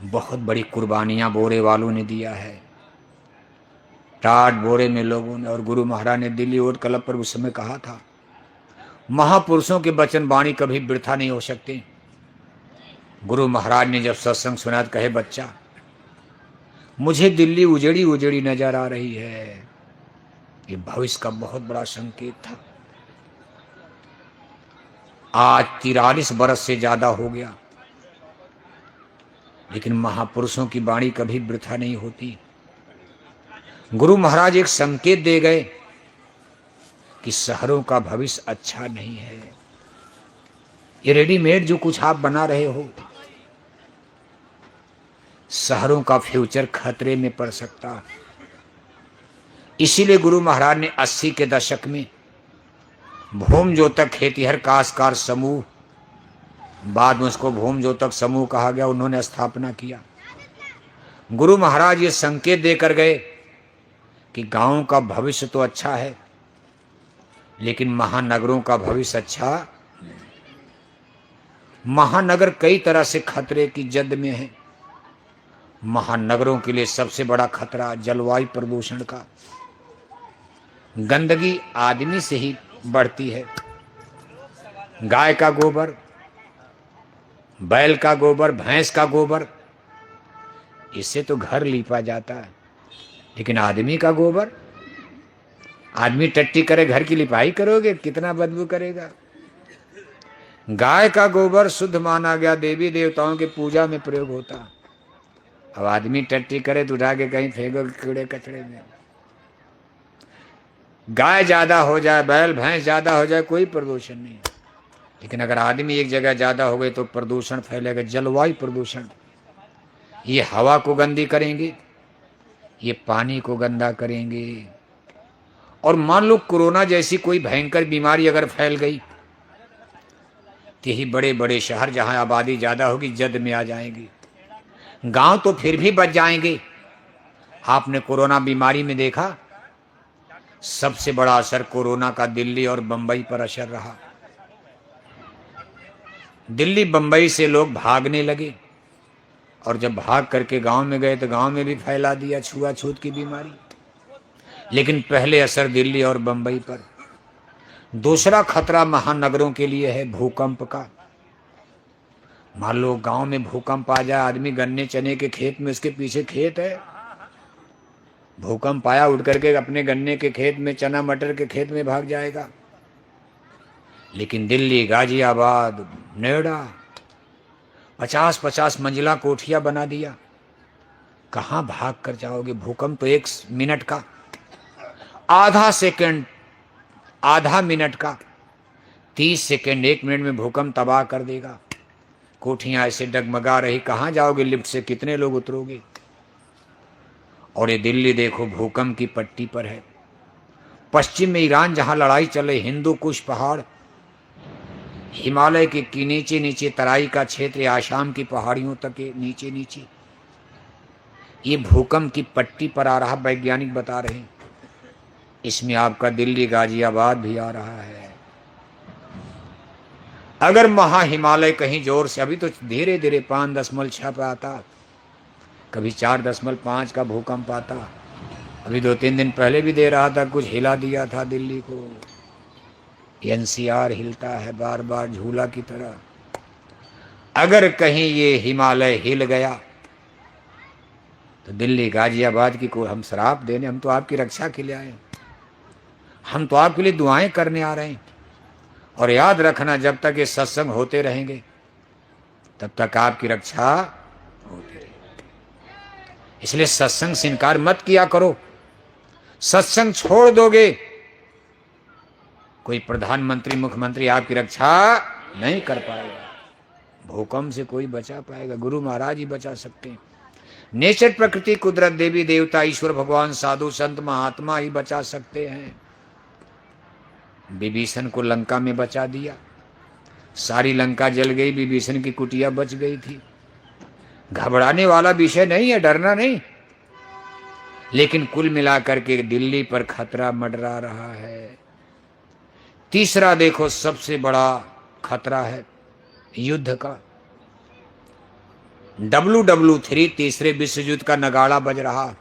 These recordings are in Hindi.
बहुत बड़ी कुर्बानियां बोरे वालों ने दिया है, टाट बोरे में लोगों ने। और गुरु महाराज ने दिल्ली ओट क्लब पर उस समय कहा था, महापुरुषों के वचन वाणी कभी वृथा नहीं हो सकते। गुरु महाराज ने जब सत्संग सुना तो कहे, बच्चा मुझे दिल्ली उजड़ी उजड़ी नजर आ रही है। ये भविष्य का बहुत बड़ा संकेत था। आज 43 बरस से ज्यादा हो गया, लेकिन महापुरुषों की वाणी कभी वृथा नहीं होती। गुरु महाराज एक संकेत दे गए कि शहरों का भविष्य अच्छा नहीं है। ये रेडीमेड जो कुछ आप बना रहे हो, शहरों का फ्यूचर खतरे में पड़ सकता। इसीलिए गुरु महाराज ने 80 के दशक में भूम जोतक खेतिहर काश्तकार समूह, बाद में उसको भूम जोतक समूह कहा गया, उन्होंने स्थापना किया। गुरु महाराज ये संकेत देकर गए कि गांव का भविष्य तो अच्छा है, लेकिन महानगरों का भविष्य अच्छा। महानगर कई तरह से खतरे की जद में है। महानगरों के लिए सबसे बड़ा खतरा जलवायु प्रदूषण का। गंदगी आदमी से ही बढ़ती है। गाय का गोबर, बैल का गोबर, भैंस का गोबर, इससे तो घर लीपा जाता है, लेकिन आदमी का गोबर, आदमी टट्टी करे घर की लिपाई करोगे, कितना बदबू करेगा। गाय का गोबर शुद्ध माना गया, देवी देवताओं की पूजा में प्रयोग होता। अब आदमी टट्टी करे तो उठा के कहीं फेंको कीड़े कचड़े में। गाय ज्यादा हो जाए, बैल भैंस ज्यादा हो जाए, कोई प्रदूषण नहीं, लेकिन अगर आदमी एक जगह ज्यादा हो गए तो प्रदूषण फैलेगा। जलवायु प्रदूषण, ये हवा को गंदी करेंगे, ये पानी को गंदा करेंगे। और मान लो कोरोना जैसी कोई भयंकर बीमारी अगर फैल गई तो यही बड़े बड़े शहर जहां आबादी ज्यादा होगी जद में आ जाएंगी। गांव तो फिर भी बच जाएंगे। आपने कोरोना बीमारी में देखा, सबसे बड़ा असर कोरोना का दिल्ली और बंबई पर असर रहा। दिल्ली बंबई से लोग भागने लगे, और जब भाग करके गांव में गए तो गांव में भी फैला दिया छुआछूत की बीमारी। लेकिन पहले असर दिल्ली और बंबई पर। दूसरा खतरा महानगरों के लिए है भूकंप का। मान लो गांव में भूकंप आ जाए, आदमी गन्ने चने के खेत में, उसके पीछे खेत है, भूकंप आया उठ करके अपने गन्ने के खेत में, चना मटर के खेत में भाग जाएगा। लेकिन दिल्ली, गाजियाबाद, नोएडा 50-50 मंजिला कोठियां बना दिया, कहां भाग कर जाओगे। भूकंप तो 1 मिनट का, आधा सेकंड, आधा मिनट का, 30 सेकंड, 1 मिनट में भूकंप तबाह कर देगा। कोठियां ऐसे डगमगा रही, कहां जाओगे लिफ्ट से, कितने लोग उतरोगे। और ये दिल्ली देखो भूकंप की पट्टी पर है। पश्चिम में ईरान जहां लड़ाई चले, हिंदू कुश पहाड़, हिमालय के नीचे नीचे तराई का क्षेत्र, आसाम की पहाड़ियों तक के नीचे नीचे, ये भूकंप की पट्टी पर आ रहा। वैज्ञानिक बता रहे हैं इसमें आपका दिल्ली गाजियाबाद भी आ रहा है। अगर महा हिमालय कहीं जोर से, अभी तो धीरे धीरे 5.6 पे आता, कभी 4.5 का भूकंप आता। अभी 2-3 दिन पहले भी दे रहा था, कुछ हिला दिया था दिल्ली को। एनसीआर हिलता है बार बार झूला की तरह। अगर कहीं ये हिमालय हिल गया तो दिल्ली गाजियाबाद की को हम श्राप देने, हम तो आपकी रक्षा के लिए आए, हम तो आपके लिए दुआएं करने आ रहे हैं। और याद रखना, जब तक ये सत्संग होते रहेंगे तब तक आपकी रक्षा होती रहेगी। इसलिए सत्संग से इनकार मत किया करो। सत्संग छोड़ दोगे, कोई प्रधानमंत्री मुख्यमंत्री आपकी रक्षा नहीं कर पाएगा। भूकंप से कोई बचा पाएगा, गुरु महाराज ही बचा सकते हैं। नेचर, प्रकृति, कुदरत, देवी देवता, ईश्वर, भगवान, साधु संत, महात्मा ही बचा सकते हैं। विभीषण को लंका में बचा दिया, सारी लंका जल गई, विभीषण की कुटिया बच गई थी। घबराने वाला विषय नहीं है, डरना नहीं, लेकिन कुल मिलाकर के दिल्ली पर खतरा मंडरा रहा है। तीसरा देखो, सबसे बड़ा खतरा है युद्ध का। WW3 तीसरे विश्व युद्ध का नगाड़ा बज रहा,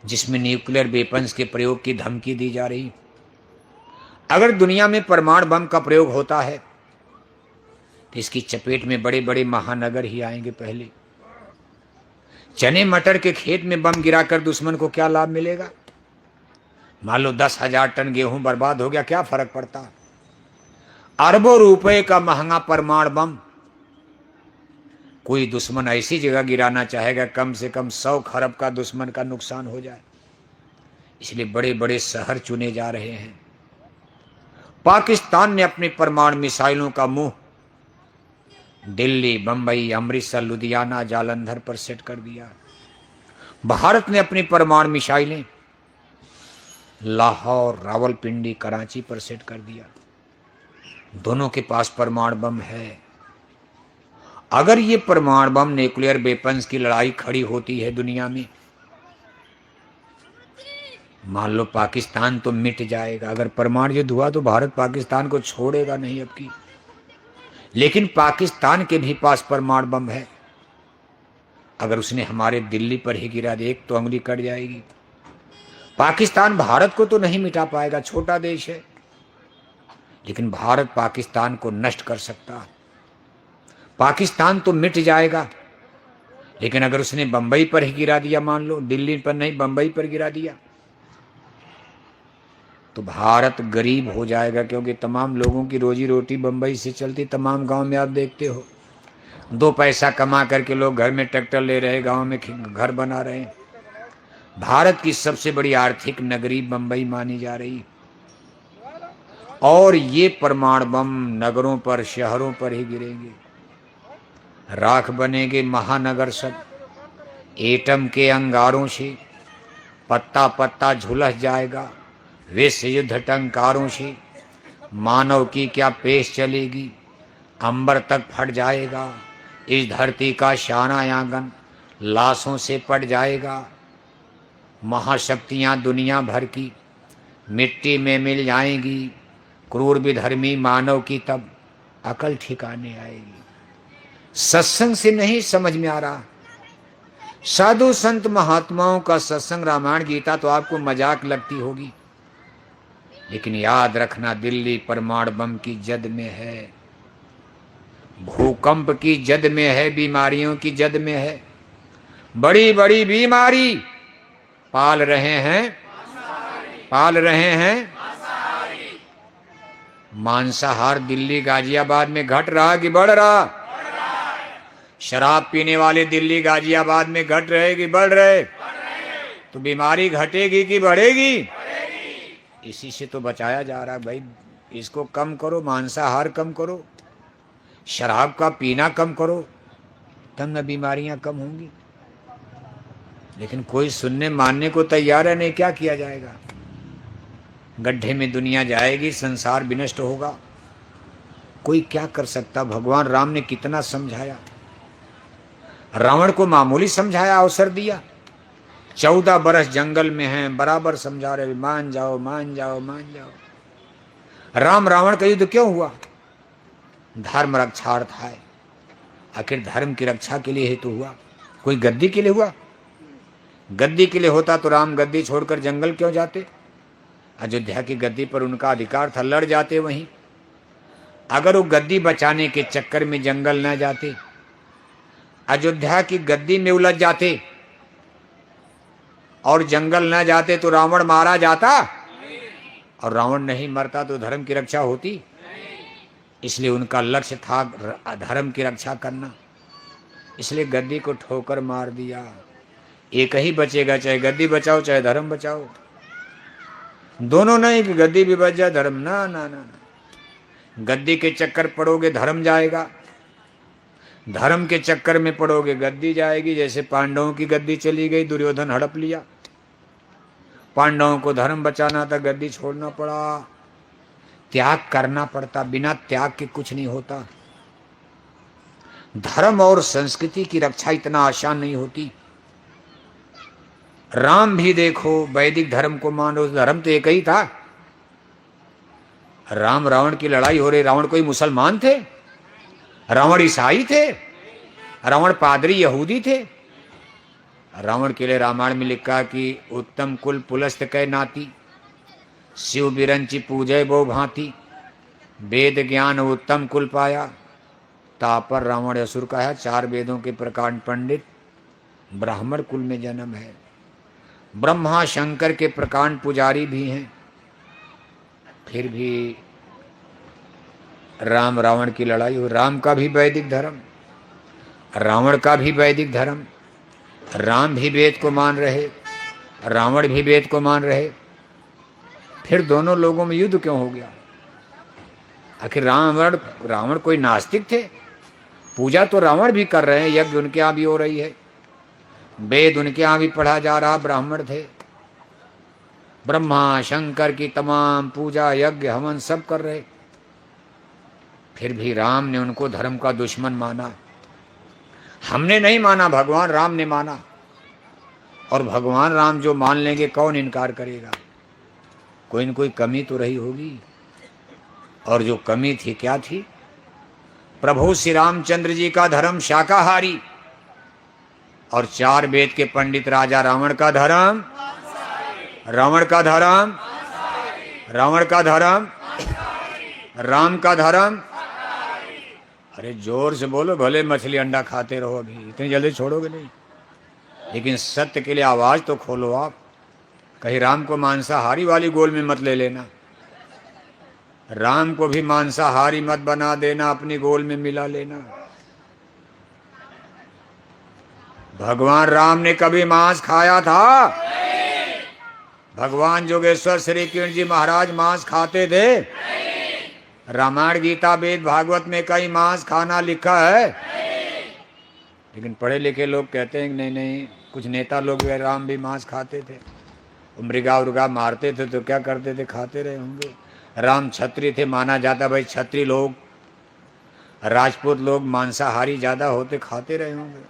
जिसमें न्यूक्लियर वेपन्स के प्रयोग की धमकी दी जा रही। अगर दुनिया में परमाणु बम का प्रयोग होता है तो इसकी चपेट में बड़े बड़े महानगर ही आएंगे। पहले चने मटर के खेत में बम गिराकर दुश्मन को क्या लाभ मिलेगा? मान लो 10,000 टन गेहूं बर्बाद हो गया, क्या फर्क पड़ता? अरबों रुपए का महंगा परमाणु बम कोई दुश्मन ऐसी जगह गिराना चाहेगा कम से कम 100 खरब का दुश्मन का नुकसान हो जाए। इसलिए बड़े बड़े शहर चुने जा रहे हैं। पाकिस्तान ने अपनी परमाणु मिसाइलों का मुंह दिल्ली, बंबई, अमृतसर, लुधियाना, जालंधर पर सेट कर दिया। भारत ने अपनी परमाणु मिसाइलें लाहौर, रावलपिंडी, कराची पर सेट कर दिया। दोनों के पास परमाणु बम है। अगर ये परमाणु बम न्यूक्लियर वेपन्स की लड़ाई खड़ी होती है दुनिया में, मान लो पाकिस्तान तो मिट जाएगा। अगर परमाणु युद्ध हुआ तो भारत पाकिस्तान को छोड़ेगा नहीं अब की। लेकिन पाकिस्तान के भी पास परमाणु बम है। अगर उसने हमारे दिल्ली पर ही गिरा दे एक तो उंगली कट जाएगी। पाकिस्तान भारत को तो नहीं मिटा पाएगा, छोटा देश है, लेकिन भारत पाकिस्तान को नष्ट कर सकता। पाकिस्तान तो मिट जाएगा, लेकिन अगर उसने बंबई पर ही गिरा दिया, मान लो दिल्ली पर नहीं बंबई पर गिरा दिया, तो भारत गरीब हो जाएगा। क्योंकि तमाम लोगों की रोजी रोटी बंबई से चलती। तमाम गांव में आप देखते हो 2 पैसा कमा करके लोग घर में ट्रैक्टर ले रहे, गांव में घर बना रहे हैं। भारत की सबसे बड़ी आर्थिक नगरी बंबई मानी जा रही। और ये परमाणु बम नगरों पर, शहरों पर ही गिरेंगे। राख बनेंगे महानगर सब। एटम के अंगारों से पत्ता पत्ता झुलस जाएगा। विश्व युद्ध टंकारों से मानव की क्या पेश चलेगी। अंबर तक फट जाएगा। इस धरती का शाना आंगन लाशों से पट जाएगा। महाशक्तियां दुनिया भर की मिट्टी में मिल जाएंगी। क्रूर विधर्मी मानव की तब अकल ठिकाने आएगी। सत्संग से नहीं समझ में आ रहा। साधु संत महात्माओं का सत्संग, रामायण गीता तो आपको मजाक लगती होगी, लेकिन याद रखना दिल्ली परमाणु बम की जद में है, भूकंप की जद में है, बीमारियों की जद में है। बड़ी बड़ी बीमारी पाल रहे हैं मांसाहार दिल्ली गाजियाबाद में घट रहा कि बढ़ रहा? शराब पीने वाले दिल्ली गाजियाबाद में घट रहे कि बढ़ रहे? तो बीमारी घटेगी कि बढ़ेगी? इसी से तो बचाया जा रहा है भाई। इसको कम करो, मांसाहार कम करो, शराब का पीना कम करो, तब न बीमारियां कम होंगी। लेकिन कोई सुनने मानने को तैयार है नहीं। क्या किया जाएगा? गड्ढे में दुनिया जाएगी, संसार विनष्ट होगा। कोई क्या कर सकता? भगवान राम ने कितना समझाया। रावण को मामूली समझाया, अवसर दिया। 14 बरस जंगल में हैं, बराबर समझा रहे, मान जाओ मान जाओ मान जाओ। राम रावण का युद्ध क्यों हुआ? धर्म रक्षार्थ है। आखिर धर्म की रक्षा के लिए हेतु हुआ, कोई गद्दी के लिए हुआ? गद्दी के लिए होता तो राम गद्दी छोड़कर जंगल क्यों जाते? अयोध्या की गद्दी पर उनका अधिकार था, लड़ जाते वहीं। अगर वो गद्दी बचाने के चक्कर में जंगल न जाते, अयोध्या की गद्दी में उलझ जाते और जंगल न जाते, तो रावण मारा जाता? और रावण नहीं मरता तो धर्म की रक्षा होती? इसलिए उनका लक्ष्य था धर्म की रक्षा करना। इसलिए गद्दी को ठोकर मार दिया। एक ही बचेगा, चाहे गद्दी बचाओ चाहे धर्म बचाओ। दोनों नहीं कि गद्दी भी बच जाए धर्म, ना ना ना ना। गद्दी के चक्कर पड़ोगे धर्म जाएगा, धर्म के चक्कर में पड़ोगे गद्दी जाएगी। जैसे पांडवों की गद्दी चली गई, दुर्योधन हड़प लिया। पांडवों को धर्म बचाना था, गद्दी छोड़ना पड़ा। त्याग करना पड़ता, बिना त्याग के कुछ नहीं होता। धर्म और संस्कृति की रक्षा इतना आसान नहीं होती। राम भी देखो, वैदिक धर्म को मानो, धर्म तो एक ही था। राम रावण की लड़ाई हो रही, रावण कोई मुसलमान थे? रावण ईसाई थे? रावण पादरी यहूदी थे। रावण के लिए रामायण में लिखा कि उत्तम कुल पुलस्त कै नाती, शिव बिरंची पूजय बहु भांति, वेद ज्ञान उत्तम कुल पाया। तापर रावण असुर का है, 4 वेदों के प्रकांड पंडित, ब्राह्मण कुल में जन्म है। ब्रह्मा शंकर के प्रकांड पुजारी भी हैं। फिर भी राम रावण की लड़ाई हुई। राम का भी वैदिक धर्म, रावण का भी वैदिक धर्म। राम भी वेद को मान रहे, रावण भी वेद को मान रहे। फिर दोनों लोगों में युद्ध क्यों हो गया? आखिर रावण कोई नास्तिक थे? पूजा तो रावण भी कर रहे हैं, यज्ञ उनके यहाँ भी हो रही है, वेद उनके यहाँ भी पढ़ा जा रहा, ब्राह्मण थे। ब्रह्मा शंकर की तमाम पूजा यज्ञ हवन सब कर रहे। फिर भी राम ने उनको धर्म का दुश्मन माना। हमने नहीं माना, भगवान राम ने माना। और भगवान राम जो मान लेंगे कौन इनकार करेगा? कोई न कोई कमी तो रही होगी। और जो कमी थी क्या थी? प्रभु श्री रामचंद्र जी का धर्म शाकाहारी, और 4 वेद के पंडित राजा रावण का धर्म, रावण का धर्म, रावण का धर्म, राम का धर्म। अरे जोर से बोलो, भले मछली अंडा खाते रहो, अभी इतनी जल्दी छोड़ोगे नहीं, लेकिन सत्य के लिए आवाज तो खोलो आप। कहीं राम को मांसाहारी वाली गोल में मत ले लेना, राम को भी मांसाहारी मत बना देना, अपनी गोल में मिला लेना। भगवान राम ने कभी मांस खाया था? भगवान जोगेश्वर श्री कृष्ण जी महाराज मांस खाते थे? रामायण गीता वेद भागवत में कहीं मांस खाना लिखा है? लेकिन पढ़े लिखे लोग कहते हैं नहीं नहीं, कुछ नेता लोग राम भी मांस खाते थे, मृगा उर्गा मारते थे तो क्या करते थे, खाते रहे होंगे। राम क्षत्रिय थे, माना जाता भाई क्षत्रिय लोग, राजपूत लोग मांसाहारी ज्यादा होते, खाते रहे होंगे।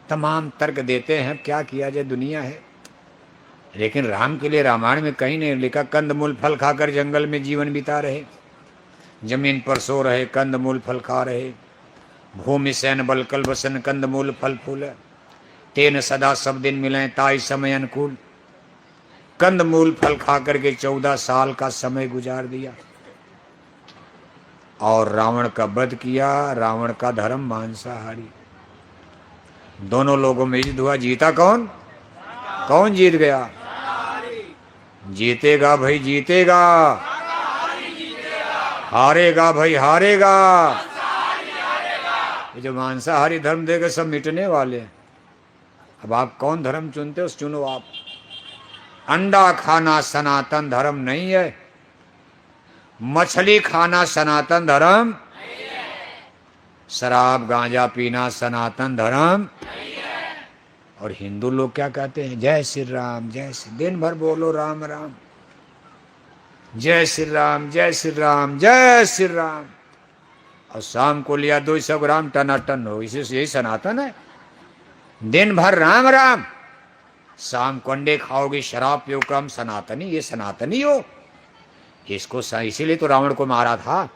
तमाम तर्क देते हैं, क्या किया जाए, दुनिया है। लेकिन राम के लिए रामायण में कहीं नहीं लिखा कंदमूल फल खाकर जंगल में जीवन बिता रहे, जमीन पर सो रहे, कंदमूल फल खा रहे। भूमि सैन बल कल बसन कंदमूल फल फूल, तेन सदा सब दिन मिले ताई समय अनुकूल। कंदमूल फल खा करके 14 साल का समय गुजार दिया और रावण का वध किया। रावण का धर्म मांसाहारी। दोनों लोगों में युद्ध हुआ, जीता कौन? कौन जीत गया? जीतेगा भाई जीतेगा, हारेगा भाई हारेगा। ये जो मांसाहारी धर्म देगा सब मिटने वाले हैं। अब आप कौन धर्म चुनते हो, चुनो आप। अंडा खाना सनातन धर्म नहीं है, मछली खाना सनातन धर्म नहीं है, शराब गांजा पीना सनातन धर्म नहीं है। और हिंदू लोग क्या कहते हैं? जय श्री राम जय श्री, दिन भर बोलो राम राम, जय श्री राम जय श्री राम जय श्री राम। और शाम को लिया 200 ग्राम टनाटन हो, इसे यही सनातन है? दिन भर राम राम, शाम को अंडे खाओगे, शराब पियो, कम सनातनी, ये सनातनी हो? इसको इसीलिए तो रावण को मारा था।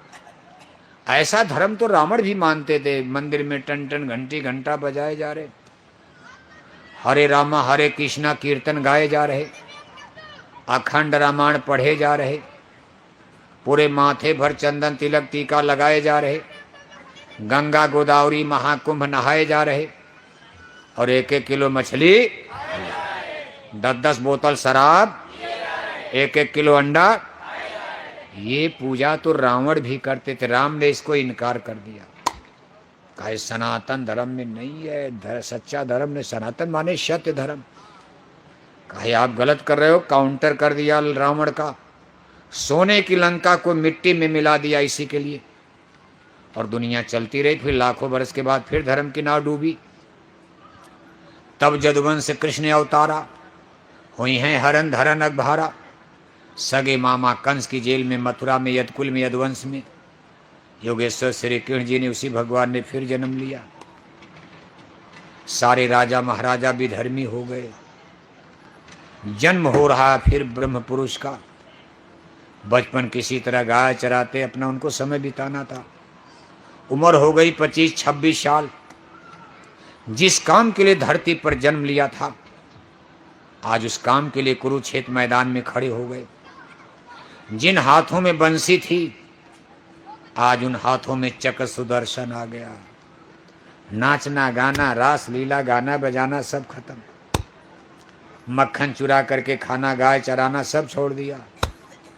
ऐसा धर्म तो रावण भी मानते थे। मंदिर में टन टन घंटी घंटा बजाए जा रहे, हरे रामा हरे कृष्णा कीर्तन गाए जा रहे, अखंड रामायण पढ़े जा रहे, पूरे माथे भर चंदन तिलक टीका लगाए जा रहे, गंगा गोदावरी महाकुंभ नहाए जा रहे, और 1-1 किलो मछली, 10-10 बोतल शराब, 1-1 किलो अंडा। ये पूजा तो रावण भी करते थे, राम ने इसको इनकार कर दिया, कहा सनातन धर्म में नहीं है। सच्चा धर्म ने सनातन माने सत्य धर्म। कहा आप गलत कर रहे हो, काउंटर कर दिया रावण का। सोने की लंका को मिट्टी में मिला दिया इसी के लिए, और दुनिया चलती रही। फिर लाखों वर्ष के बाद फिर धर्म की नाव डूबी। तब जदुवंश कृष्ण अवतारा, हुई हैं हरन धरन अगभारा। सगे मामा कंस की जेल में, मथुरा में, यदकुल में, यदुवंश में योगेश्वर श्री कृष्ण जी ने, उसी भगवान ने फिर जन्म लिया। सारे राजा महाराजा भी धर्मी हो गए। जन्म हो रहा फिर ब्रह्म पुरुष का। बचपन किसी तरह गाय चराते अपना उनको समय बिताना था। उम्र हो गई 25-26 साल, जिस काम के लिए धरती पर जन्म लिया था, आज उस काम के लिए कुरुक्षेत्र मैदान में खड़े हो गए। जिन हाथों में बंसी थी, आज उन हाथों में चक्र सुदर्शन आ गया। नाचना गाना, रास लीला, गाना बजाना सब खत्म। मक्खन चुरा करके खाना, गाय चराना सब छोड़ दिया।